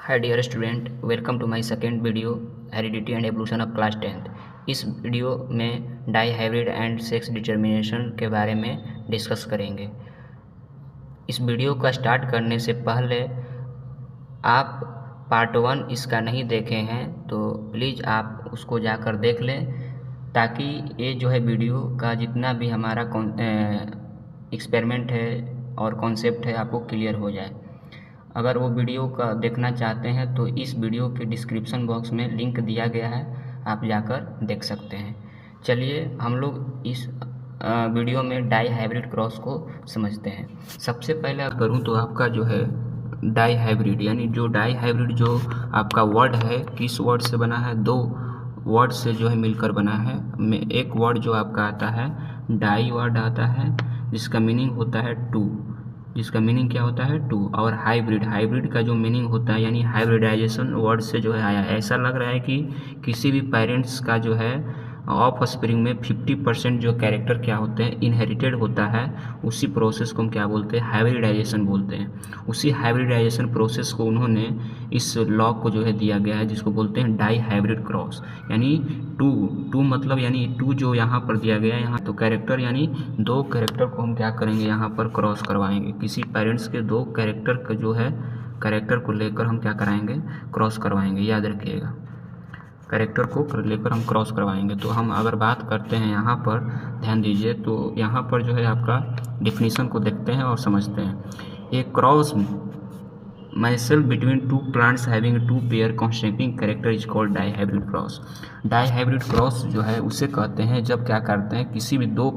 Hi dear student, welcome to my second video heredity and evolution of class 10th। इस video में dihybrid and sex determination के बारे में discuss करेंगे। इस वीडियो का स्टार्ट करने से पहले आप पार्ट 1 इसका नहीं देखे हैं तो प्लीज़ आप उसको जाकर देख लें, ताकि ये जो है वीडियो का जितना भी हमारा एक्सपेरिमेंट है और कॉन्सेप्ट है आपको क्लियर हो जाए। अगर वो वीडियो का देखना चाहते हैं तो इस वीडियो के डिस्क्रिप्शन बॉक्स में लिंक दिया गया है, आप जाकर देख सकते हैं। चलिए हम लोग इस वीडियो में डाई हाइब्रिड क्रॉस को समझते हैं। सबसे पहले आप करूं तो आपका जो है डाई हाइब्रिड, यानी जो डाई हाइब्रिड जो आपका वर्ड है किस वर्ड से बना है, दो वर्ड से जो है मिलकर बना है। एक वर्ड जो आपका आता है डाई वर्ड आता है जिसका मीनिंग होता है टू, जिसका मीनिंग क्या होता है टू, और हाइब्रिड, हाइब्रिड का जो मीनिंग होता है यानी हाइब्रिडाइजेशन वर्ड से जो है आया। ऐसा लग रहा है कि किसी भी पेरेंट्स का जो है ऑफ स्प्रिंग में 50% जो कैरेक्टर क्या होते हैं इनहेरिटेड होता है, उसी प्रोसेस को हम क्या बोलते हैं हाइब्रिडाइजेशन बोलते हैं। उसी हाइब्रिडाइजेशन प्रोसेस को उन्होंने इस लॉ को जो है दिया गया है जिसको बोलते हैं डाई हाइब्रिड क्रॉस, यानी टू मतलब यानी टू जो यहाँ पर दिया गया है यहाँ तो कैरेक्टर यानी दो कैरेक्टर को हम क्या करेंगे यहाँ पर क्रॉस करवाएंगे। किसी पेरेंट्स के दो कैरेक्टर का जो है कैरेक्टर को लेकर हम क्या कराएंगे क्रॉस करवाएंगे, याद रखिएगा कैरेक्टर को लेकर हम क्रॉस करवाएंगे। तो हम अगर बात करते हैं यहाँ पर ध्यान दीजिए, तो यहाँ पर जो है आपका डिफिनीशन को देखते हैं और समझते हैं। ए cross myself between two plants having two pair constituting character is called dihybrid cross। Dihybrid cross जो है उसे कहते हैं जब क्या करते हैं किसी भी दो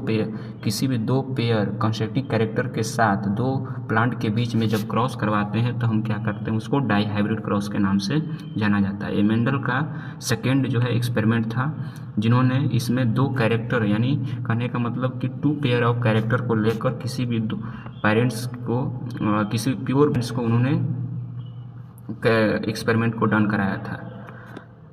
पेयर कंस्ट्रक्टिंग कैरेक्टर के साथ दो प्लांट के बीच में जब क्रॉस करवाते हैं तो हम क्या करते हैं उसको डाईहाइब्रिड क्रॉस के नाम से जाना जाता है। ये मेंडल का सेकेंड जो है एक्सपेरिमेंट था, जिन्होंने इसमें दो कैरेक्टर यानी कहने का मतलब कि टू पेयर ऑफ कैरेक्टर को लेकर किसी भी दो पेरेंट्स को किसी प्योर पेरेंट्स को उन्होंने एक्सपेरिमेंट को डन कराया था।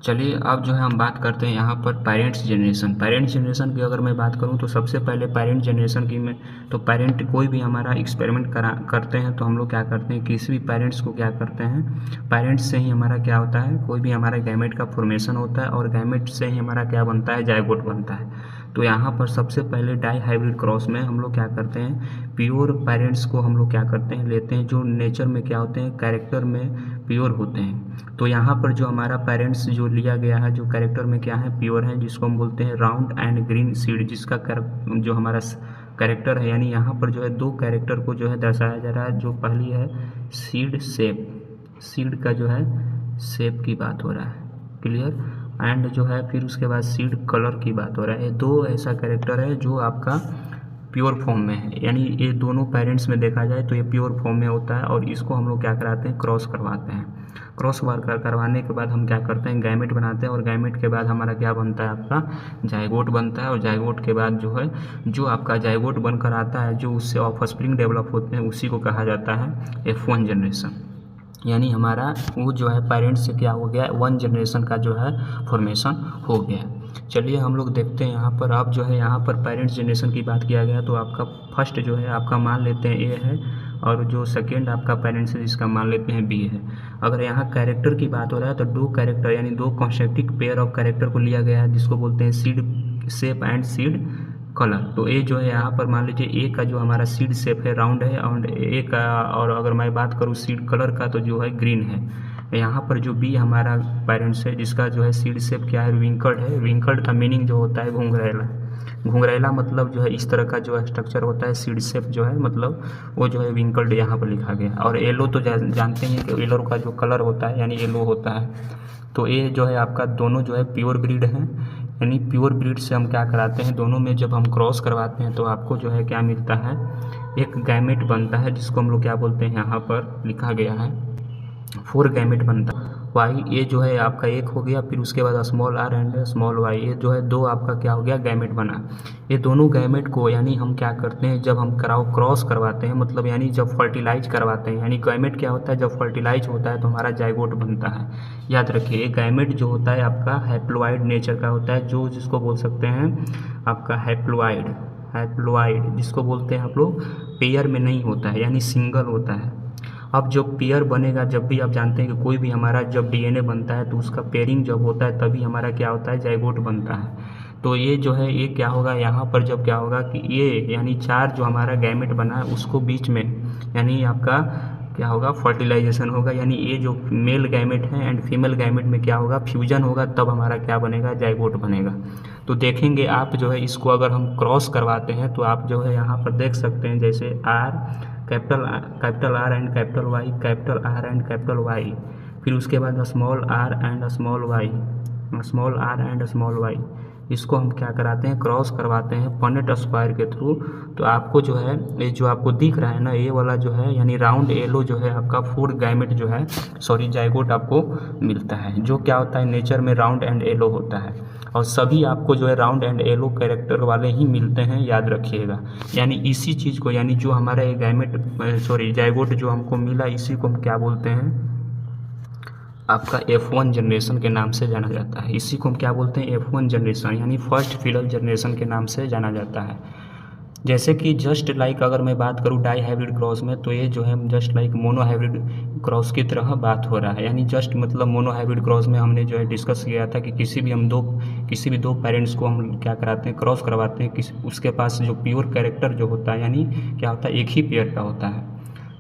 चलिए अब जो है हम बात करते हैं यहाँ पर पेरेंट्स जनरेशन की अगर मैं बात करूँ तो सबसे पहले पेरेंट जनरेशन की में तो पेरेंट कोई भी हमारा एक्सपेरिमेंट करते हैं तो हम लोग क्या करते हैं किसी भी पेरेंट्स को क्या करते हैं पेरेंट्स से ही हमारा क्या होता है कोई भी हमारा गैमेट का फॉर्मेशन होता है और गैमेट से ही हमारा क्या बनता है जायगोट बनता है। तो यहाँ पर सबसे पहले डाई हाइब्रिड क्रॉस में हम लोग क्या करते हैं प्योर पेरेंट्स को हम लोग क्या करते हैं लेते हैं जो नेचर में क्या होते हैं कैरेक्टर में प्योर होते हैं। तो यहाँ पर जो हमारा पेरेंट्स जो लिया गया है जो कैरेक्टर में क्या है प्योर है, जिसको हम बोलते हैं राउंड एंड ग्रीन सीड, जिसका जो हमारा कैरेक्टर है यानी यहाँ पर जो है दो कैरेक्टर को जो है दर्शाया जा रहा है। जो पहली है सीड शेप, सीड का जो है शेप की बात हो रहा है, क्लियर, एंड जो है फिर उसके बाद सीड कलर की बात हो रहा है। दो ऐसा कैरेक्टर है जो आपका प्योर फॉर्म में है, यानी ये दोनों पेरेंट्स में देखा जाए तो ये प्योर फॉर्म में होता है और इसको हम लोग क्या कराते हैं क्रॉस करवाते हैं। क्रॉस करवाने के बाद हम क्या करते हैं गैमेट बनाते हैं और गैमेट के बाद हमारा क्या बनता है आपका जायगोट बनता है और जायगोट के बाद जो है जो आपका जायगोट बनकर आता है जो उससे ऑफस्प्रिंग डेवलप होते हैं उसी को कहा जाता है F1 जनरेशन, यानी हमारा वो जो है पेरेंट्स से क्या हो गया 1 जनरेशन का जो है फॉर्मेशन हो गया। चलिए हम लोग देखते हैं यहाँ पर आप जो है यहाँ पर पेरेंट्स जनरेशन की बात किया गया तो आपका फर्स्ट जो है आपका मान लेते हैं ए है और जो सेकेंड आपका पेरेंट्स है जिसका मान लेते हैं बी है। अगर यहाँ कैरेक्टर की बात हो रहा है तो दो कैरेक्टर यानी दो कॉन्सेप्टिक पेयर ऑफ कैरेक्टर को लिया गया है जिसको बोलते हैं seed shape and seed colour. तो ए जो है यहाँ पर मान लीजिए ए का जो हमारा सीड शेप है राउंड है और ए का, और अगर मैं बात करूँ सीड कलर का तो जो है ग्रीन है। यहाँ पर जो बी हमारा पेरेंट्स है जिसका जो है सीड शेप क्या है विंकल्ड है। विंकल्ड का मीनिंग जो होता है घुंघरैला, घुंघरैला मतलब जो है इस तरह का जो है स्ट्रक्चर होता है। सीड शेप जो है मतलब वो जो है विंकल्ड यहाँ पर लिखा गया। और येलो तो जानते हैं कि येलो का जो कलर होता है यानी येलो होता है। तो ये जो है आपका दोनों जो है प्योर ब्रीड हैं, यानी प्योर ब्रीड से हम क्या कराते हैं दोनों में जब हम क्रॉस करवाते हैं तो आपको जो है क्या मिलता है एक गैमेट बनता है जिसको हम लोग क्या बोलते हैं यहाँ पर लिखा गया है 4 गैमेट बनता है। वाई ये जो है आपका एक हो गया, फिर उसके बाद small R and small Y, ये जो है दो आपका क्या हो गया गैमेट बना। ये दोनों गैमेट को यानी हम क्या करते हैं जब हम क्रॉस करवाते हैं मतलब यानी जब फर्टिलाइज करवाते हैं, यानी गैमेट क्या होता है जब फर्टिलाइज होता है तो हमारा जायगोट बनता है। याद रखिए ये गैमेट जो होता है आपका हैप्लोइड नेचर का होता है, जो जिसको बोल सकते हैं आपका हैप्लोइड जिसको बोलते हैं आप लोग पेयर में नहीं होता है यानी सिंगल होता है। अब जो पेयर बनेगा, जब भी आप जानते हैं कि कोई भी हमारा जब डीएनए बनता है तो उसका पेयरिंग जब होता है तभी हमारा क्या होता है, जाइगोट बनता है। तो ये जो है ये क्या होगा यहाँ पर, जब क्या होगा कि ये यानी 4 जो हमारा गैमेट बना है उसको बीच में यानी आपका क्या होगा, फर्टिलाइजेशन होगा, यानी ये जो मेल गैमेट है एंड फीमेल गैमेट में क्या होगा, फ्यूजन होगा, तब हमारा क्या बनेगा, जाइगोट बनेगा। तो देखेंगे आप जो है इसको अगर हम क्रॉस करवाते हैं तो आप जो है यहाँ पर देख सकते हैं, जैसे R capital R and capital Y, capital R and capital Y, फिर उसके बाद small R and small Y, small R and small Y, इसको हम क्या कराते हैं, क्रॉस करवाते हैं पनेट स्क्वायर के थ्रू। तो आपको जो है ये जो आपको दिख रहा है ना, ये वाला जो है यानी राउंड येलो जो है आपका 4 गैमेट जो है जाइगोट आपको मिलता है, जो क्या होता है नेचर में राउंड एंड येलो होता है। और सभी आपको जो है राउंड एंड येलो कैरेक्टर वाले ही मिलते हैं, याद रखिएगा। यानी इसी चीज़ को यानी जो हमारा ये जाइगोट जो हमको मिला, इसी को हम क्या बोलते हैं, आपका F1 जनरेशन के नाम से जाना जाता है। इसी को हम क्या बोलते हैं, F1 जनरेशन यानी फर्स्ट फिलर जनरेशन के नाम से जाना जाता है। जैसे कि जस्ट लाइक अगर मैं बात करूँ डाई हाइब्रिड क्रॉस में, तो ये जो है just like mono hybrid cross की तरह बात हो रहा है। यानी जस्ट मतलब मोनो हाइब्रिड क्रॉस में हमने जो है डिस्कस किया था कि किसी भी दो पेरेंट्स को हम क्या कराते हैं, क्रॉस करवाते हैं, उसके पास जो प्योर कैरेक्टर जो होता है यानी क्या होता है, एक ही पेयर का होता है,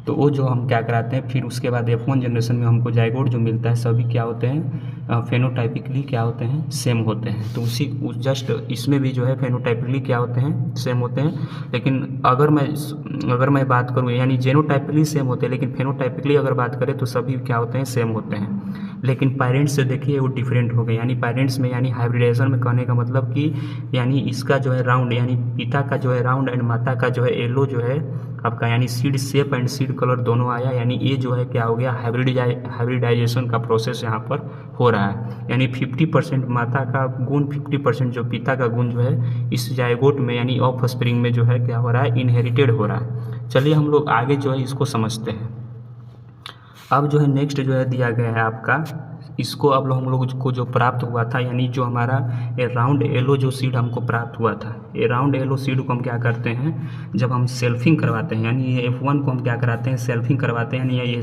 तो वो जो हम क्या कराते हैं। फिर उसके बाद F1 जनरेशन में हमको जाइगोट जो मिलता है सभी क्या होते हैं, फेनोटाइपिकली क्या होते हैं, सेम होते हैं। तो जस्ट इसमें भी जो है फेनोटाइपिकली क्या होते हैं, सेम होते हैं। लेकिन अगर मैं बात करूँ यानी जेनोटाइपिकली सेम होते हैं, लेकिन फेनोटाइपिकली अगर बात करें तो सभी क्या होते हैं, सेम होते हैं। लेकिन पेरेंट्स से देखिए वो डिफरेंट हो गए। यानी पेरेंट्स में यानी हाइब्रिडाइजेशन में कहने का मतलब कि यानी इसका जो है राउंड यानी पिता का जो है राउंड एंड माता का जो है येलो जो है आपका यानी seed shape and seed colour दोनों आया। यानी ये जो है क्या हो गया, हाइब्रिडाइजेशन का प्रोसेस यहाँ पर हो रहा है। यानी 50% माता का गुण 50% जो पिता का गुण जो है इस जाइगोट में यानी ऑफ स्प्रिंग में जो है क्या हो रहा है, इनहेरिटेड हो रहा है। चलिए हम लोग आगे जो है इसको समझते हैं। अब जो है नेक्स्ट जो है दिया गया है आपका, इसको अब हम लोग को जो प्राप्त हुआ था यानी जो हमारा ये राउंड येलो जो सीड हमको प्राप्त हुआ था, ये राउंड येलो सीड को हम क्या करते हैं, जब हम सेल्फिंग करवाते हैं यानी ये F1 को हम क्या कराते हैं, सेल्फिंग करवाते हैं। यानी ये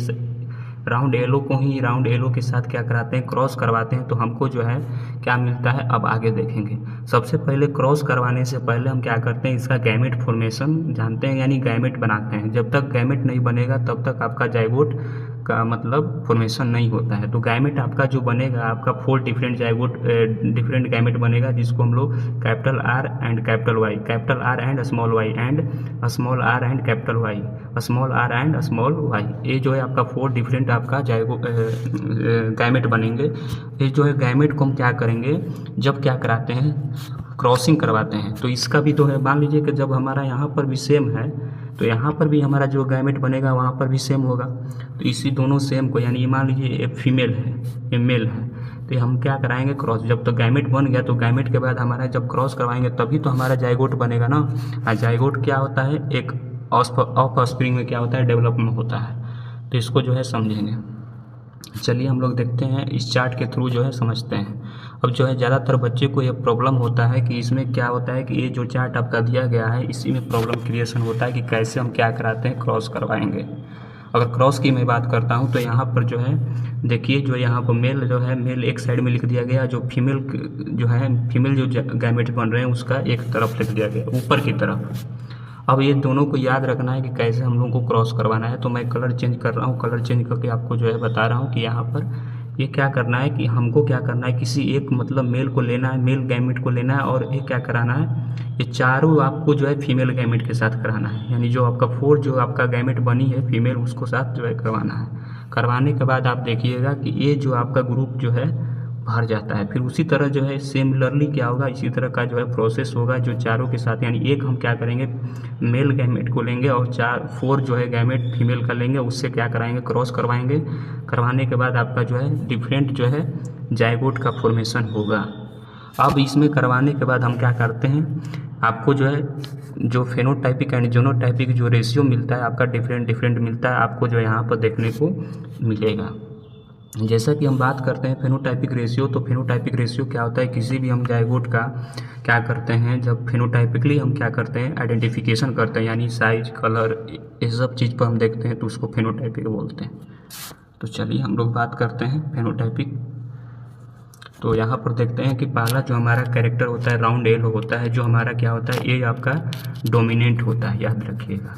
राउंड येलो को ही राउंड येलो के साथ क्या कराते हैं, क्रॉस करवाते हैं। तो हमको जो है क्या मिलता है, अब आगे देखेंगे। सबसे पहले क्रॉस करवाने से पहले हम क्या करते हैं, इसका गैमेट फॉर्मेशन जानते हैं यानी गैमेट बनाते हैं। जब तक गैमेट नहीं बनेगा तब तक आपका जाइगोट का मतलब फॉर्मेशन नहीं होता है। तो गैमेट आपका जो बनेगा, आपका 4 डिफरेंट गैमेट बनेगा, जिसको हम लोग capital R and capital Y, capital R and small Y and small R and capital Y, small R and small Y, ये जो है आपका 4 डिफरेंट आपका गैमेट बनेंगे। ये जो है गैमेट को हम क्या करेंगे, जब क्या कराते हैं, क्रॉसिंग करवाते हैं। तो इसका भी तो है, मान लीजिए कि जब हमारा यहाँ पर भी सेम है तो यहाँ पर भी हमारा जो गैमेट बनेगा वहाँ पर भी सेम होगा। तो इसी दोनों सेम को यानी मान लीजिए ये फीमेल है, ये मेल है, तो हम क्या कराएंगे, क्रॉस। जब तो गैमेट बन गया तो गैमेट के बाद हमारा जब क्रॉस करवाएंगे तभी तो हमारा जाइगोट बनेगा ना। और जाइगोट क्या होता है, एक ऑफ स्प्रिंग में क्या होता है, डेवलपमेंट होता है। तो इसको जो है समझेंगे। चलिए हम लोग देखते हैं, इस चार्ट के थ्रू जो है समझते हैं। अब जो है ज़्यादातर बच्चे को ये प्रॉब्लम होता है कि इसमें क्या होता है कि ये जो चार्ट आपका दिया गया है इसी में प्रॉब्लम क्रिएशन होता है कि कैसे हम क्या कराते हैं, क्रॉस करवाएंगे। अगर क्रॉस की मैं बात करता हूँ तो यहाँ पर जो है देखिए, जो यहाँ पर मेल जो है, मेल एक साइड में लिख दिया गया, जो फीमेल जो गैमेट बन रहे हैं उसका एक तरफ लिख दिया गया, ऊपर की तरफ। अब ये दोनों को याद रखना है कि कैसे हम लोगों को क्रॉस करवाना है। तो मैं कलर चेंज कर रहा हूँ, कलर चेंज करके आपको जो है बता रहा हूँ कि यहाँ पर ये क्या करना है कि हमको क्या करना है, किसी एक मतलब मेल को लेना है, मेल गैमेट को लेना है, और ये क्या कराना है, ये चारों आपको जो है फीमेल गैमेट के साथ कराना है। यानी जो आपका 4 जो आपका गैमेट बनी है फीमेल, उसको साथ जो है करवाना है। करवाने के बाद आप देखिएगा कि ये जो आपका ग्रुप जो है भर जाता है। फिर उसी तरह जो है सिमिलरली क्या होगा, इसी तरह का जो है प्रोसेस होगा जो चारों के साथ। यानी एक हम क्या करेंगे, मेल गैमेट को लेंगे और 4 जो है गैमेट फीमेल का लेंगे, उससे क्या कराएंगे, क्रॉस करवाएंगे। करवाने के बाद आपका जो है डिफरेंट जो है जाइगोट का फॉर्मेशन होगा। अब इसमें करवाने के बाद हम क्या करते हैं, आपको जो है जो फेनोटाइपिक एंड जीनोटाइपिक जो रेशियो मिलता है आपका डिफरेंट मिलता है, आपको जो यहाँ पर देखने को मिलेगा। जैसा कि हम बात करते हैं फेनोटाइपिक रेशियो, तो फेनोटाइपिक रेशियो क्या होता है, किसी भी हम जाइगोट का क्या करते हैं, जब फेनोटाइपिकली हम क्या करते हैं आइडेंटिफिकेशन करते हैं, यानी साइज कलर ये सब चीज़ पर हम देखते हैं तो उसको फेनोटाइपिक बोलते हैं। तो चलिए हम लोग बात करते हैं फेनोटाइपिक। तो यहाँ पर देखते हैं कि पहला जो हमारा कैरेक्टर होता है राउंड एलो होता है, जो हमारा क्या होता है, ये आपका डोमिनेंट होता है, याद रखिएगा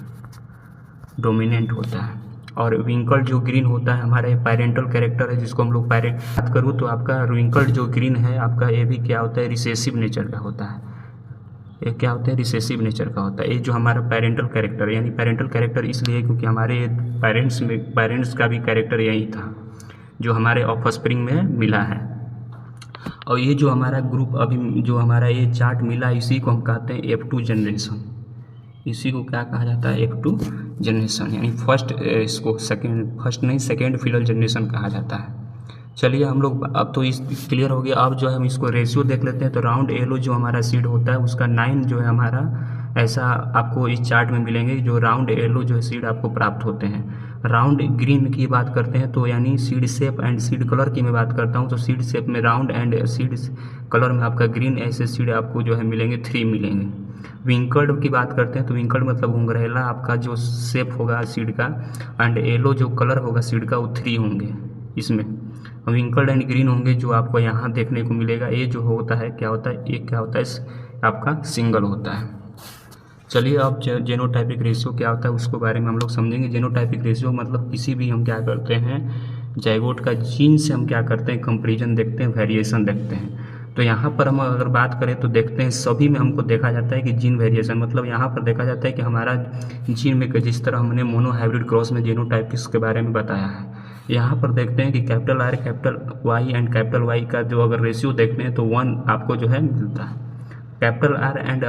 डोमिनेंट होता है। और विंकल्ड जो ग्रीन होता है हमारा ये पैरेंटल कैरेक्टर है, जिसको हम लोग पैरेंट बात करूँ तो आपका विंकल्ड जो ग्रीन है आपका ये भी क्या होता है रिसेसिव नेचर का होता है। ये क्या होता है रिसेसिव नेचर का होता है। ये जो हमारा पैरेंटल कैरेक्टर, यानी पैरेंटल कैरेक्टर इसलिए क्योंकि हमारे पेरेंट्स का भी कैरेक्टर यही था जो हमारे ऑफस्प्रिंग में मिला है। और ये जो हमारा ग्रुप अभी जो हमारा ये चार्ट मिला, इसी को हम कहते हैं F2 जनरेशन। इसी को क्या कहा जाता है, F2 जनरेशन, यानी सेकेंड फिलर जनरेशन कहा जाता है। चलिए हम लोग अब तो इस क्लियर हो गया। अब जो है हम इसको रेशियो देख लेते हैं। तो राउंड एलो जो हमारा सीड होता है उसका 9 जो है हमारा ऐसा आपको इस चार्ट में मिलेंगे, जो राउंड येलो जो सीड आपको प्राप्त होते हैं। राउंड ग्रीन की बात करते हैं तो यानी seed shape and seed colour की मैं बात करता हूं, तो सीड शेप में राउंड एंड सीड कलर में आपका ग्रीन ऐसे सीड आपको जो है मिलेंगे 3 मिलेंगे। विंकल्ड की बात करते हैं तो विंकल्ड मतलब घुंघरेला आपका जो शेप होगा सीड का, एंड येलो जो कलर होगा सीड का वो 3 होंगे इसमें। विंकल्ड एंड ग्रीन होंगे जो आपको यहाँ देखने को मिलेगा। ये जो होता है क्या होता है, ये क्या होता है आपका सिंगल होता है। चलिए अब जेनोटाइपिक रेशियो क्या होता है उसको बारे में हम लोग समझेंगे। जेनोटाइपिक रेशियो मतलब किसी भी हम क्या करते हैं जाइगोट का जीन से हम क्या करते हैं कंपैरिजन देखते हैं, वेरिएशन देखते हैं। तो यहाँ पर हम अगर बात करें तो देखते हैं सभी में हमको देखा जाता है कि जीन वेरिएशन, मतलब यहाँ पर देखा जाता है कि हमारा जीन में जिस तरह हमने मोनो हाइब्रिड क्रॉस में जेनोटाइपिक्स के बारे में बताया है, यहाँ पर देखते हैं कि capital R capital Y and capital Y का जो अगर रेशियो देखते हैं तो 1 आपको जो है मिलता है। Capital R and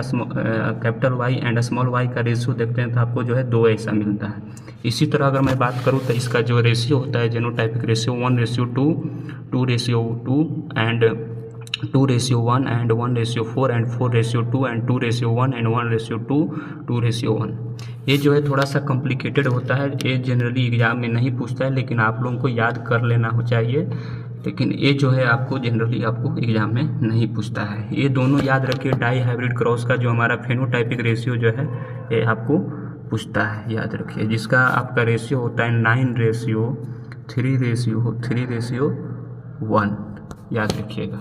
capital Y and small y का रेशियो देखते हैं तो आपको जो है 2 ऐसा मिलता है। इसी तरह अगर मैं बात करूँ तो इसका जो रेशियो होता है जेनोटाइपिक ratio 1:2, 2:2 and 2:1 and 1:4 and 4:2 and 2:1 and 1:2, 2:1। ये जो है थोड़ा सा कॉम्प्लिकेटेड होता है, ये जनरली एग्जाम में नहीं पूछता है, लेकिन आप लोगों को याद कर लेना हो चाहिए। लेकिन ये जो है आपको जनरली आपको एग्जाम में नहीं पूछता है। ये दोनों याद रखिए, डाई हाइब्रिड क्रॉस का जो हमारा फेनोटाइपिक रेशियो जो है ये आपको पूछता है, याद रखिए। जिसका आपका रेशियो होता है 9:3:1, याद रखिएगा।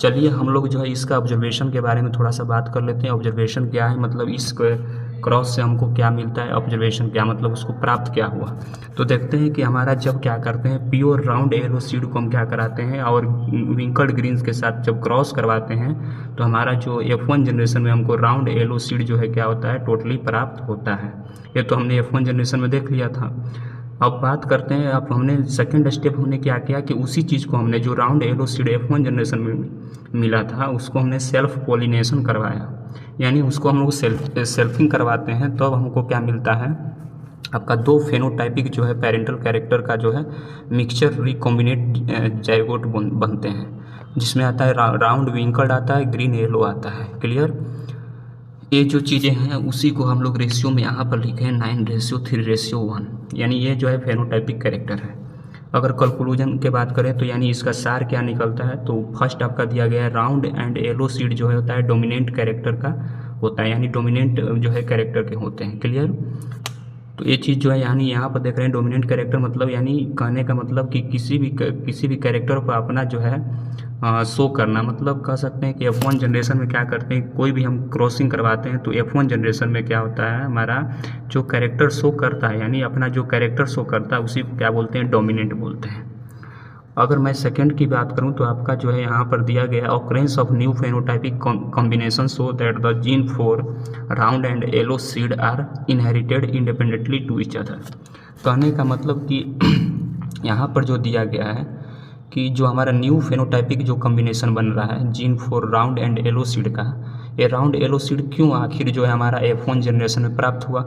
चलिए हम लोग जो है इसका ऑब्जर्वेशन के बारे में थोड़ा सा बात कर लेते हैं। ऑब्जर्वेशन क्या है, मतलब इस क्रॉस से हमको क्या मिलता है, ऑब्जर्वेशन क्या मतलब उसको प्राप्त क्या हुआ। तो देखते हैं कि हमारा जब क्या करते हैं प्योर राउंड येलो सीड को हम क्या कराते हैं और विंकल्ड ग्रीन्स के साथ जब क्रॉस करवाते हैं तो हमारा जो F1 जनरेशन में हमको राउंड येलो सीड जो है क्या होता है टोटली प्राप्त होता है। ये तो हमने F1 जनरेशन में देख लिया था। अब बात करते हैं, अब हमने सेकंड स्टेप हमने क्या किया कि उसी चीज़ को हमने जो round yellow seed F1 generation में मिला था उसको हमने सेल्फ पोलिनेशन करवाया, यानी उसको हम लोग सेल्फिंग करवाते हैं। तो अब हमको क्या मिलता है, आपका 2 फेनोटाइपिक जो है पेरेंटल कैरेक्टर का जो है मिक्सचर रिकॉम्बिनेट जाइगोट बनते हैं, जिसमें आता है राउंड विंकल्ड आता है, ग्रीन येलो आता है। क्लियर, ये जो चीज़ें हैं उसी को हम लोग रेशियो में यहाँ पर लिखे हैं 9:3:1, यानी ये जो है फेनोटाइपिक कैरेक्टर है। अगर कंक्लूजन के बात करें तो यानी इसका सार क्या निकलता है, तो फर्स्ट आपका दिया गया है राउंड एंड येलो सीड जो है होता है डोमिनेंट कैरेक्टर का होता है, यानी डोमिनेंट जो है कैरेक्टर के होते हैं। क्लियर, तो ये चीज़ जो है यानी यहाँ पर देख रहे हैं डोमिनेंट कैरेक्टर मतलब यानी कहने का मतलब कि किसी भी कैरेक्टर को अपना जो है शो करना, मतलब कह सकते हैं कि F1 जनरेशन में क्या करते हैं, कोई भी हम क्रॉसिंग करवाते हैं तो F1 जनरेशन में क्या होता है हमारा जो कैरेक्टर शो करता है, यानी अपना जो कैरेक्टर शो करता है उसी को क्या बोलते हैं डोमिनेंट बोलते हैं। अगर मैं सेकंड की बात करूं तो आपका जो है यहाँ पर दिया गया occurrence of new phenotypic combination so that the gene for round and yellow seed are inherited independently to each other. कहने का मतलब कि यहाँ पर जो दिया गया है कि जो हमारा न्यू फेनोटाइपिक जो कॉम्बिनेशन बन रहा है gene for round and yellow seed का, ये राउंड येलो सीड क्यों आखिर जो है हमारा F1 जनरेशन में प्राप्त हुआ।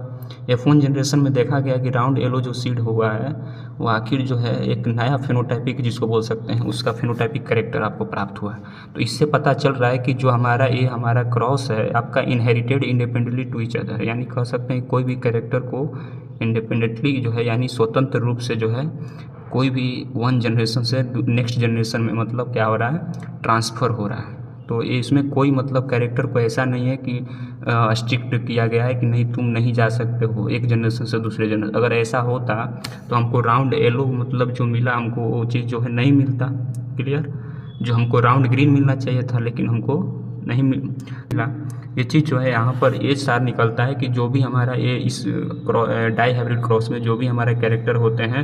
F1 जनरेशन में देखा गया कि राउंड येलो जो सीड हुआ है वो आखिर जो है एक नया फेनोटाइपिक जिसको बोल सकते हैं उसका फेनोटाइपिक कैरेक्टर आपको प्राप्त हुआ है। तो इससे पता चल रहा है कि जो हमारा क्रॉस है आपका inherited independently to each other, यानी कह सकते हैं कोई भी कैरेक्टर को इंडिपेंडेंटली जो है यानी स्वतंत्र रूप से जो है कोई भी वन जनरेशन से नेक्स्ट जनरेशन में मतलब क्या हो रहा है, ट्रांसफ़र हो रहा है। तो इसमें कोई मतलब कैरेक्टर को ऐसा नहीं है कि स्ट्रिक्ट किया गया है कि नहीं तुम नहीं जा सकते हो एक जनरेशन से दूसरे जनरेशन। अगर ऐसा होता तो हमको राउंड येलो मतलब जो मिला हमको वो चीज़ जो है नहीं मिलता। क्लियर, जो हमको राउंड ग्रीन मिलना चाहिए था लेकिन हमको नहीं मिला। ये चीज़ जो है यहाँ पर ये सार निकलता है कि जो भी हमारा ये इस डाई हाइब्रिड क्रॉस में जो भी हमारे कैरेक्टर होते हैं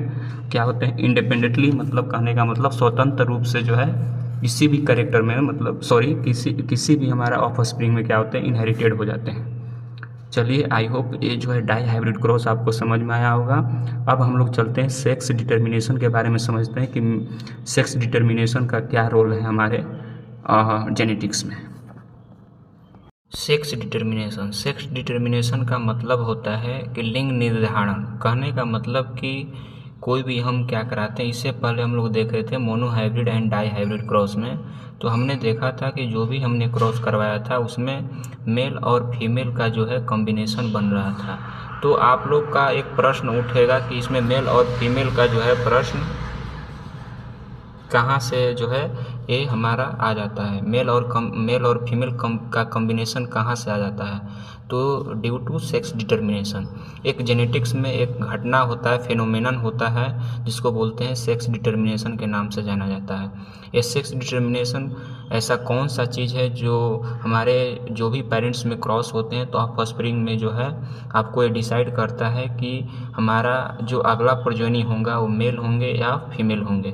क्या होते हैं, इंडिपेंडेंटली मतलब कहने का मतलब स्वतंत्र रूप से जो है किसी भी कैरेक्टर में मतलब किसी भी हमारा ऑफस्प्रिंग में क्या होते हैं, इनहेरिटेड हो जाते हैं। चलिए, आई होप ये जो है डाई हाइब्रिड क्रॉस आपको समझ में आया होगा। अब हम लोग चलते हैं सेक्स डिटर्मिनेशन के बारे में समझते हैं कि सेक्स डिटर्मिनेशन का क्या रोल है हमारे जेनेटिक्स में। सेक्स डिटर्मिनेशन का मतलब होता है कि लिंग निर्धारण। कहने का मतलब कि कोई भी हम क्या कराते हैं, इससे पहले हम लोग देख रहे थे monohybrid and dihybrid cross में, तो हमने देखा था कि जो भी हमने क्रॉस करवाया था उसमें मेल और फीमेल का जो है कॉम्बिनेशन बन रहा था। तो आप लोग का एक प्रश्न उठेगा कि इसमें मेल और फीमेल का जो है प्रश्न कहाँ से जो है ये हमारा आ जाता है, मेल और फीमेल का कॉम्बिनेशन कहाँ से आ जाता है। तो ड्यू टू सेक्स डिटर्मिनेशन, एक जेनेटिक्स में एक घटना होता है, फिनोमेनन होता है जिसको बोलते हैं सेक्स डिटर्मिनेशन के नाम से जाना जाता है। ये सेक्स डिटर्मिनेशन ऐसा कौन सा चीज़ है जो हमारे जो भी पेरेंट्स में क्रॉस होते हैं तो ऑफस्प्रिंग में जो है आपको ये डिसाइड करता है कि हमारा जो अगला प्रोजेनी होगा वो मेल होंगे या फीमेल होंगे।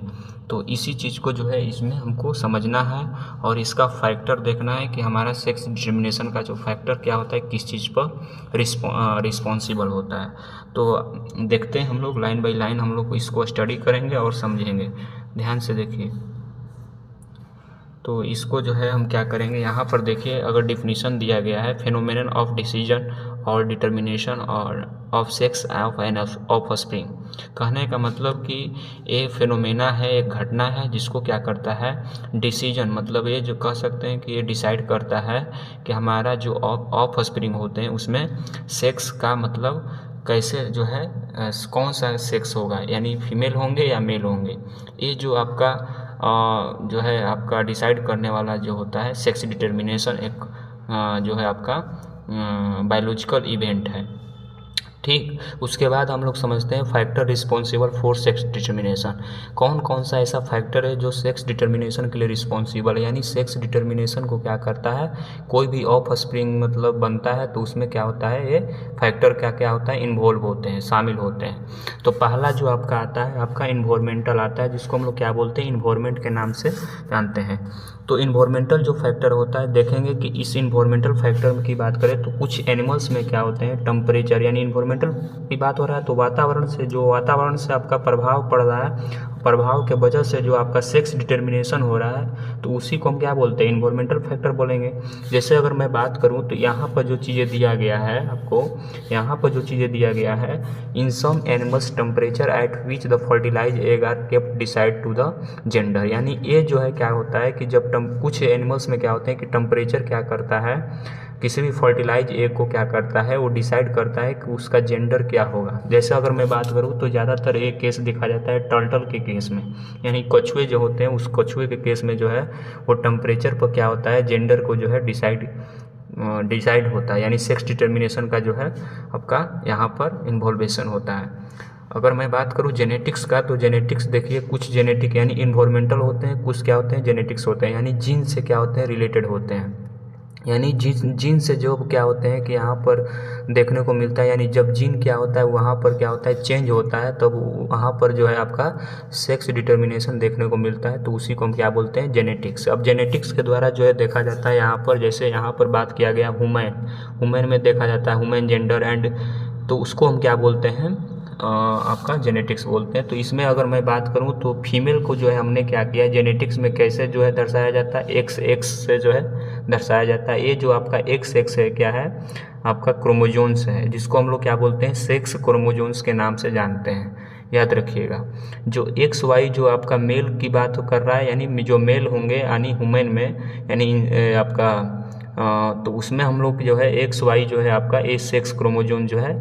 तो इसी चीज़ को जो है इसमें हमको समझना है और इसका फैक्टर देखना है कि हमारा सेक्स डिटर्मिनेशन का जो फैक्टर क्या होता है, किस चीज़ पर रिस्पॉन्सिबल होता है। तो देखते हैं हम लोग लाइन बाय लाइन हम लोग इसको स्टडी करेंगे और समझेंगे। ध्यान से देखिए। तो इसको जो है हम क्या करेंगे, यहाँ पर देखिए अगर डिफिनीशन दिया गया है, फेनोमेनन ऑफ डिसीजन और डिटर्मिनेशन और of sex of an offspring. कहने का मतलब कि ये फेनोमेना है, एक घटना है जिसको क्या करता है, डिसीजन मतलब ये जो कह सकते हैं कि ये डिसाइड करता है कि हमारा जो ऑफस्प्रिंग होते हैं उसमें सेक्स का मतलब कैसे जो है कौन सा सेक्स होगा, यानी फीमेल होंगे या मेल होंगे। ये जो आपका जो है आपका डिसाइड करने वाला जो होता है सेक्स डिटर्मिनेशन, एक जो है आपका बायोलॉजिकल इवेंट है। ठीक, उसके बाद हम लोग समझते हैं factor responsible for sex determination. कौन कौन सा ऐसा फैक्टर है जो सेक्स डिटर्मिनेशन के लिए रिस्पॉन्सिबल है, यानी सेक्स डिटर्मिनेशन को क्या करता है, कोई भी ऑफस्प्रिंग मतलब बनता है तो उसमें क्या होता है, ये फैक्टर क्या क्या होता है, इन्वॉल्व होते हैं, शामिल होते हैं। तो पहला जो आपका आता है आपका इन्वायरमेंटल आता है, जिसको हम लोग क्या बोलते हैं, इन्वायरमेंट के नाम से जानते हैं। तो इन्वायरमेंटल जो फैक्टर होता है, देखेंगे कि इस इन्वायरमेंटल फैक्टर की बात करें तो कुछ एनिमल्स में क्या होते हैं, टेम्परेचर यानी इन्वायरमेंटल की बात हो रहा है तो वातावरण से आपका प्रभाव पड़ रहा है, प्रभाव के वजह से जो आपका सेक्स डिटर्मिनेशन हो रहा है तो उसी को हम क्या बोलते हैं, इन्वायरमेंटल फैक्टर बोलेंगे। जैसे अगर मैं बात करूं तो यहाँ पर जो चीज़ें दिया गया है आपको, यहाँ पर जो चीज़ें दिया गया है, in some animals temperature at which the fertilize egg are kept decide to the gender. यानी ये जो है क्या होता है कि जब कुछ एनिमल्स में क्या होते हैं कि टेम्परेचर क्या करता है, किसी भी फर्टिलाइज एग को क्या करता है, वो डिसाइड करता है कि उसका जेंडर क्या होगा। जैसे अगर मैं बात करूँ तो ज़्यादातर एक केस दिखा जाता है टर्टल के केस में, यानी कछुए जो होते हैं उस कछुए के केस में जो है वो टेम्परेचर पर क्या होता है, जेंडर को जो है डिसाइड होता है, यानी सेक्स डिटर्मिनेशन का जो है आपका यहाँ पर इन्वॉल्वेशन होता है। अगर मैं बात करूँ जेनेटिक्स का तो जेनेटिक्स देखिए, कुछ जेनेटिक यानी इन्वायरमेंटल होते हैं, कुछ क्या होते हैं जेनेटिक्स होते हैं, यानी जीन से क्या होते हैं, रिलेटेड होते हैं। यानी जीन से जो क्या होते हैं कि यहाँ पर देखने को मिलता है, यानी जब जीन क्या होता है वहाँ पर क्या होता है, चेंज होता है, तब वहाँ पर जो है आपका सेक्स डिटर्मिनेशन देखने को मिलता है, तो उसी को हम क्या बोलते हैं, जेनेटिक्स। अब जेनेटिक्स के द्वारा जो है देखा जाता है यहाँ पर, जैसे यहाँ पर बात किया गया वुमेन में देखा जाता है वुमेन जेंडर एंड, तो उसको हम क्या बोलते हैं, आपका जेनेटिक्स बोलते हैं। तो इसमें अगर मैं बात करूं तो फीमेल को जो है हमने क्या किया, जेनेटिक्स में कैसे जो है दर्शाया जाता है, एक्स से जो है दर्शाया जाता है। ये जो आपका एक्स है क्या है, आपका क्रोमोजोन्स है, जिसको हम लोग क्या बोलते हैं, सेक्स क्रोमोजोन्स के नाम से जानते हैं, याद रखिएगा। जो XY जो आपका मेल की बात कर रहा है, यानी जो मेल होंगे यानी वुमेन में, यानी आपका तो उसमें हम लोग जो है XY जो है आपका ए सेक्स क्रोमोजोन जो है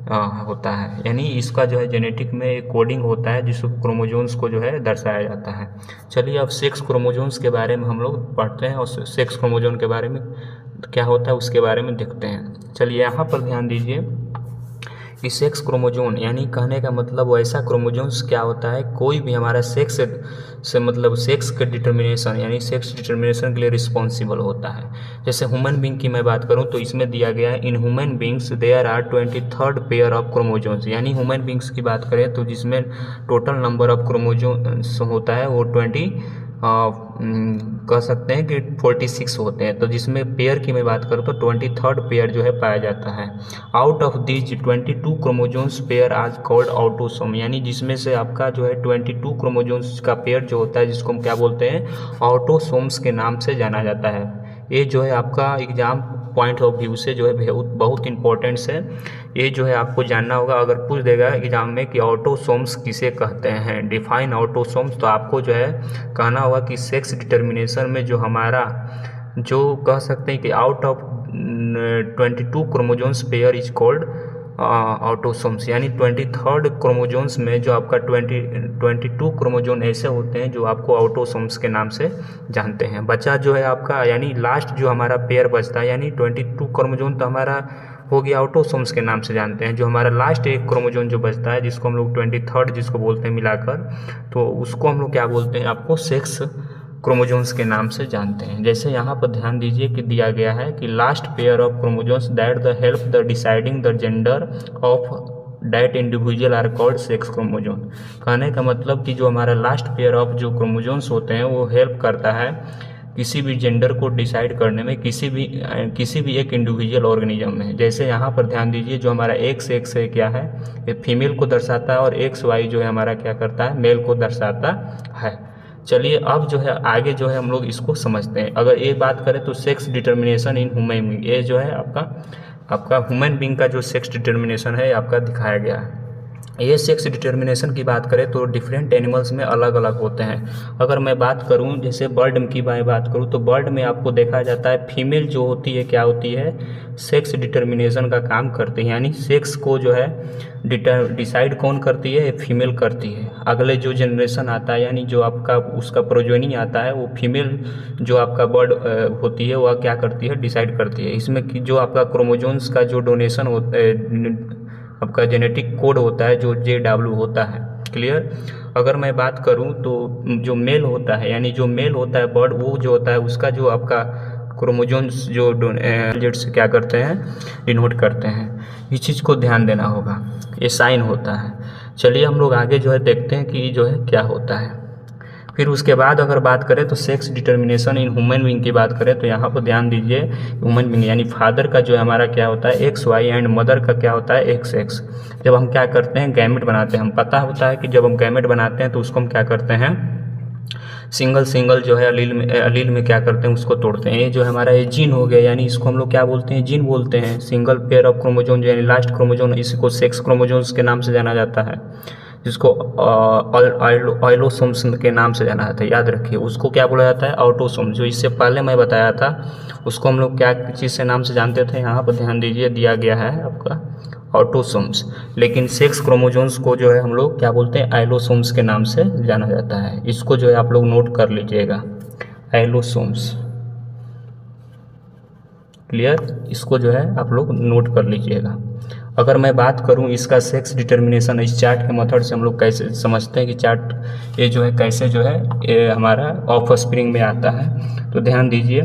होता है, यानी इसका जो है जेनेटिक में एक कोडिंग होता है जिसको क्रोमोजोम्स को जो है दर्शाया जाता है। चलिए अब सेक्स क्रोमोजोम्स के बारे में हम लोग पढ़ते हैं और सेक्स क्रोमोजोम के बारे में क्या होता है उसके बारे में देखते हैं। चलिए यहाँ पर ध्यान दीजिए कि सेक्स क्रोमोजोम यानी कहने का मतलब वैसा क्रोमोजोम्स क्या होता है, कोई भी हमारा सेक्स से मतलब सेक्स के डिटर्मिनेशन यानी सेक्स डिटर्मिनेशन के लिए रिस्पॉन्सिबल होता है। जैसे ह्यूमन बींग की मैं बात करूं तो इसमें दिया गया है in human beings there are 23rd pair of chromosomes, यानी ह्यूमन बींग्स की बात करें तो जिसमें टोटल नंबर ऑफ क्रोमोजोम्स होता है वो कह सकते हैं कि 46 होते हैं। तो जिसमें पेयर की मैं बात करूँ तो 23rd पेयर जो है पाया जाता है। Out of these 22 chromosomes pair आज कॉल्ड ऑटोसोम, यानी जिसमें से आपका जो है 22 क्रोमोजोम्स का पेयर जो होता है जिसको हम क्या बोलते हैं ऑटोसोम्स के नाम से जाना जाता है। ये जो है आपका एग्जाम पॉइंट ऑफ व्यू से जो है बहुत इंपॉर्टेंट्स है, ये जो है आपको जानना होगा। अगर पूछ देगा एग्जाम में कि ऑटोसोम्स किसे कहते हैं, डिफाइन ऑटोसोम्स, तो आपको जो है कहना होगा कि सेक्स डिटर्मिनेशन में जो हमारा जो कह सकते हैं कि out of 22 chromosomes pair is called autosomes, यानी 23rd क्रोमोजोम्स में जो आपका 22 क्रोमोजोम ऐसे होते हैं जो आपको ऑटोसोम्स के नाम से जानते हैं। बचा जो है आपका यानी लास्ट जो हमारा पेयर बचता है यानी 22 क्रोमोजोम तो हमारा हो गया ऑटोसोम्स के नाम से जानते हैं। जो हमारा लास्ट एक क्रोमोजोम जो बचता है जिसको हम लोग 23rd जिसको बोलते हैं मिलाकर, तो उसको हम लोग क्या बोलते हैं आपको सेक्स क्रोमोजोम्स के नाम से जानते हैं। जैसे यहाँ पर ध्यान दीजिए कि दिया गया है कि last pair of chromosomes that the help the deciding the gender of that individual are called sex chromosome. कहने का मतलब कि जो हमारा लास्ट पेयर ऑफ जो क्रोमोजोम्स होते हैं वो हेल्प करता है किसी भी जेंडर को डिसाइड करने में किसी भी एक इंडिविजुअल ऑर्गेनिज्म में। जैसे यहाँ पर ध्यान दीजिए जो हमारा एक्स है क्या है, ये फीमेल को दर्शाता है और XY जो है हमारा क्या करता है मेल को दर्शाता है। चलिए अब जो है आगे जो है हम लोग इसको समझते हैं। अगर ये बात करें तो sex determination in human being, ये जो है आपका ह्यूमन बींग का जो सेक्स डिटर्मिनेशन है आपका दिखाया गया है। ये सेक्स डिटर्मिनेशन की बात करें तो डिफरेंट एनिमल्स में अलग अलग होते हैं। अगर मैं बात करूं जैसे बर्ड की बात करूं तो बर्ड में आपको देखा जाता है फीमेल जो होती है क्या होती है सेक्स डिटर्मिनेशन का काम करती है, यानी सेक्स को जो है डिसाइड कौन करती है, फीमेल करती है। अगले जो जनरेशन आता है यानी जो आपका उसका प्रोजेनी आता है वो फीमेल जो आपका बर्ड होती है वह क्या करती है डिसाइड करती है। इसमें कि जो आपका क्रोमोजोम्स का जो डोनेशन होता है आपका जेनेटिक कोड होता है जो JW होता है। क्लियर। अगर मैं बात करूं तो जो मेल होता है यानी जो मेल होता है बर्ड वो जो होता है उसका जो आपका क्रोमोजोम्स जो जेड से क्या करते हैं डिनोट करते हैं। इस चीज़ को ध्यान देना होगा, ये साइन होता है। चलिए हम लोग आगे जो है देखते हैं कि जो है क्या होता है। फिर उसके बाद अगर बात करें तो sex determination in human being की बात करें तो यहाँ पर ध्यान दीजिए ह्यूमन बींग यानी फादर का जो है हमारा क्या होता है XY एंड मदर का क्या होता है XX। जब हम क्या करते हैं गैमेट बनाते हैं, हम पता होता है कि जब हम गैमेट बनाते हैं तो उसको हम क्या करते हैं सिंगल जो है अलील में क्या करते हैं उसको तोड़ते हैं। ये जो हमारा ये जीन हो गया यानी इसको हम लोग क्या बोलते हैं जीन बोलते हैं। सिंगल पेयर ऑफ क्रोमोजोम यानी लास्ट क्रोमोजोम इसको सेक्स क्रोमोजोम्स के नाम से जाना जाता है, जिसको ऑटोसोम्स के नाम से जाना जाता है। याद रखिए उसको क्या बोला जाता है ऑटोसोम। जो इससे पहले मैं बताया था उसको हम लोग क्या चीज़ से नाम से जानते थे, यहाँ पर ध्यान दीजिए दिया गया है आपका ऑटोसोम्स। लेकिन सेक्स क्रोमोजोम्स को जो है हम लोग क्या बोलते हैं आइलोसोम्स के नाम से जाना जाता है। इसको जो है आप लोग नोट कर लीजिएगा आइलोसोम्स। क्लियर, इसको जो है आप लोग नोट कर लीजिएगा। अगर मैं बात करूं इसका सेक्स डिटर्मिनेशन इस चार्ट के मेथड से हम लोग कैसे समझते हैं कि चार्ट ये जो है कैसे जो है ये हमारा ऑफस्प्रिंग में आता है। तो ध्यान दीजिए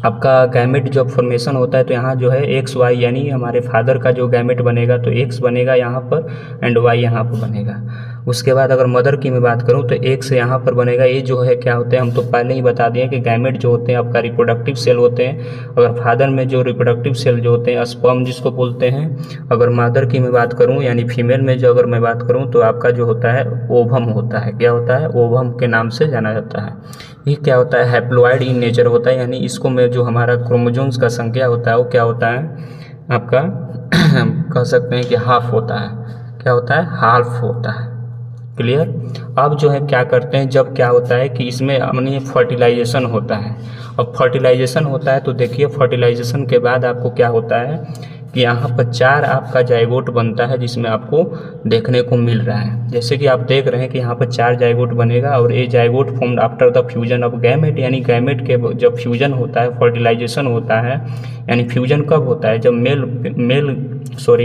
आपका गैमेट जब फॉर्मेशन होता है तो यहाँ जो है XY यानी हमारे फादर का जो गैमेट बनेगा तो X बनेगा यहाँ पर एंड Y यहाँ पर बनेगा। उसके बाद अगर मदर की मैं बात करूँ तो X यहाँ पर बनेगा। ये जो है क्या होते हैं हम तो पहले ही बता दिए कि गैमेट जो होते हैं आपका रिप्रोडक्टिव सेल होते हैं। अगर फादर में जो रिप्रोडक्टिव सेल जो होते हैं स्पर्म जिसको बोलते हैं। अगर मदर की मैं बात करूँ यानी फीमेल में जो अगर मैं बात करूँ तो आपका जो होता है ओवम होता है। क्या होता है ओवम के नाम से जाना जाता है। ये क्या होता है हैप्लॉइड इन नेचर होता है, यानी इसको में जो हमारा क्रोमोजोम्स का संख्या होता है वो क्या होता है आपका कह सकते हैं कि हाफ होता है। क्या होता है हाफ होता है। क्लियर। अब जो है क्या करते हैं जब क्या होता है कि इसमें हमने फर्टिलाइजेशन होता है। अब फर्टिलाइजेशन होता है तो देखिए फर्टिलाइजेशन के बाद आपको क्या होता है कि यहाँ पर 4 आपका जाइगोट बनता है जिसमें आपको देखने को मिल रहा है। जैसे कि आप देख रहे हैं कि यहाँ पर 4 जाइगोट बनेगा और ये zygote formed after the fusion of gamete, यानी गैमेट के जब फ्यूजन होता है, फर्टिलाइजेशन होता है, यानी फ्यूजन कब होता है, जब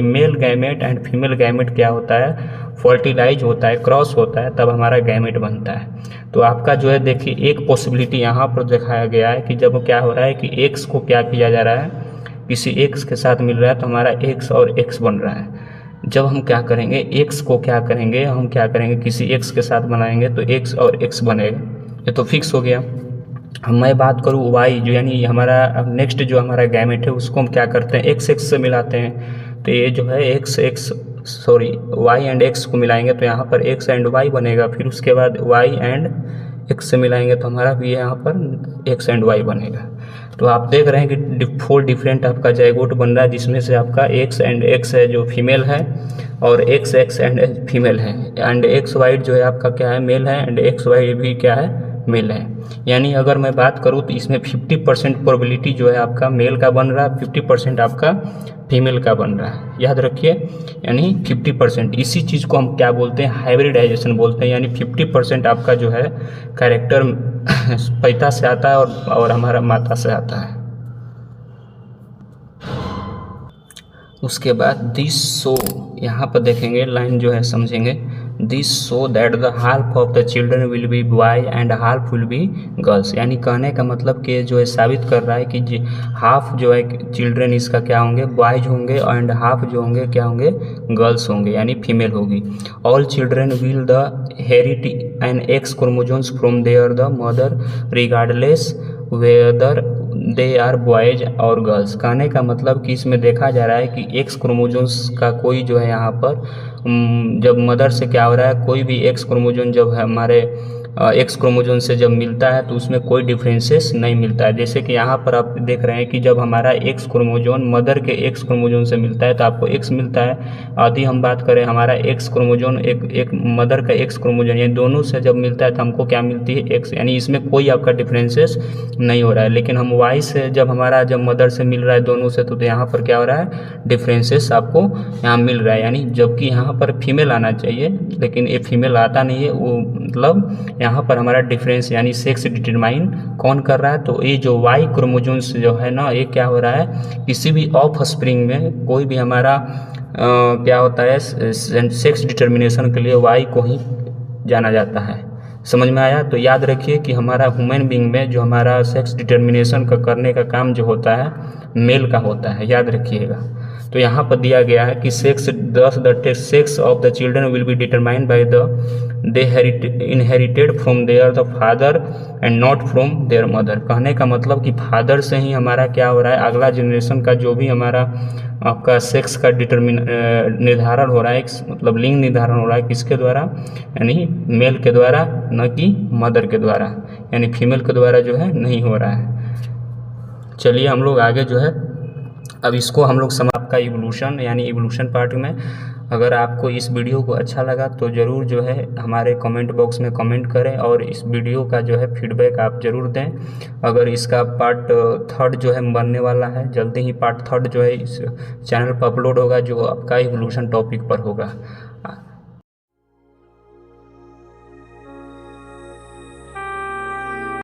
male gamete and female gamete क्या होता है, फर्टिलाइज होता है, क्रॉस होता है, तब हमारा गैमेट बनता है। तो आपका जो है देखिए एक पॉसिबिलिटी यहाँ पर दिखाया गया है कि जब क्या हो रहा है कि एक्स को क्या किया जा रहा है, किसी एक्स के साथ मिल रहा है तो हमारा एक्स और एक्स बन रहा है। जब हम क्या करेंगे, एक्स को क्या करेंगे, हम क्या करेंगे किसी एक्स के साथ बनाएंगे तो एक्स और एक्स बनेगा, ये तो फिक्स हो गया। मैं बात करूँ वाई, जो यानी हमारा नेक्स्ट जो हमारा गैमेट है उसको हम क्या करते हैं, एक्स एक्स से मिलाते हैं। तो ये जो है वाई एंड एक्स को मिलाएंगे तो यहाँ पर एक्स एंड वाई बनेगा। फिर उसके बाद वाई एंड एक्स से मिलाएंगे तो हमारा भी यहाँ पर एक्स एंड वाई बनेगा। तो आप देख रहे हैं कि 4 डिफरेंट आपका जाइगोट बन रहा है, जिसमें से आपका एक्स एंड एक्स है जो फीमेल है, और एक्स एक्स एंड फीमेल है, एंड एक्स वाई जो है आपका क्या है, मेल है, एंड एक्स वाई भी क्या है, मेल है। यानी अगर मैं बात करूँ तो इसमें 50% प्रोबेबिलिटी जो है आपका मेल का बन रहा है, 50% आपका फीमेल का बन रहा है, याद रखिए। यानी 50%, इसी चीज़ को हम क्या बोलते हैं, हाइब्रिडाइजेशन बोलते हैं। यानी 50% आपका जो है कैरेक्टर पिता से आता है और हमारा माता से आता है। उसके बाद दिस शो, यहाँ पर देखेंगे लाइन जो है समझेंगे, this show that the half of the children will B boy and half will be girls. यानी कहने का मतलब कि जो है साबित कर रहा है कि हाफ जो है चिल्ड्रन इसका क्या होंगे, बॉयज होंगे, एंड हाफ जो होंगे क्या होंगे, गर्ल्स होंगे, यानी फीमेल होगी। All children will inherit an X chromosomes from their the mother regardless whether they are boys और गर्ल्स। कहने का मतलब कि इसमें देखा जा रहा है कि एक्स क्रोमोजोन्स का कोई जो है यहाँ पर जब मदर से क्या हो रहा है, कोई भी एक्स क्रोमोजोन जब हमारे एक्स क्रोमोजोन से जब मिलता है तो उसमें कोई डिफरेंसेस नहीं मिलता है। जैसे कि यहाँ पर आप देख रहे हैं कि जब हमारा एक्स क्रोमोजोन मदर के एक्स क्रोमोजोन से मिलता है तो आपको एक्स मिलता है। यदि हम बात करें हमारा एक्स क्रोमोजोन एक मदर का एक्स क्रोमोजोन, ये दोनों से जब मिलता है तो हमको क्या मिलती है, एक्स। यानी इसमें कोई आपका डिफरेंसेस नहीं हो रहा है। लेकिन हम वाई से जब मदर से मिल रहा है दोनों से, तो यहाँ पर क्या हो रहा है, डिफरेंसेस आपको यहाँ मिल रहा है। यानी जबकि यहाँ पर फीमेल आना चाहिए लेकिन ये फीमेल आता नहीं है, वो मतलब यहाँ पर हमारा डिफरेंस यानी सेक्स डिटरमाइन कौन कर रहा है, तो ये जो वाई क्रोमोजोन्स जो है ना, ये क्या हो रहा है, किसी भी ऑफ स्प्रिंग में कोई भी हमारा क्या होता है, सेक्स डिटर्मिनेशन के लिए वाई को ही जाना जाता है। समझ में आया? तो याद रखिए कि हमारा ह्यूमन बींग में जो हमारा सेक्स डिटर्मिनेशन का करने का काम जो होता है मेल का होता है, याद रखिएगा। तो यहाँ पर दिया गया है कि the sex of the children will be determined by they inherited from their the father and not from their mother. कहने का मतलब कि फादर से ही हमारा क्या हो रहा है, अगला जनरेशन का जो भी हमारा आपका सेक्स का निर्धारण हो रहा है, मतलब लिंग निर्धारण हो रहा है किसके द्वारा, यानी मेल के द्वारा, न कि मदर के द्वारा, यानी फीमेल के द्वारा जो है नहीं हो रहा है। चलिए हम लोग आगे जो है अब इसको हम लोग आपका इवोल्यूशन यानी इवोल्यूशन पार्ट में। अगर आपको इस वीडियो को अच्छा लगा तो ज़रूर जो है हमारे कमेंट बॉक्स में कमेंट करें और इस वीडियो का जो है फीडबैक आप ज़रूर दें। अगर इसका पार्ट 3 जो है बनने वाला है, जल्दी ही पार्ट 3 जो है इस चैनल पर अपलोड होगा, जो आपका इवोल्यूशन टॉपिक पर होगा।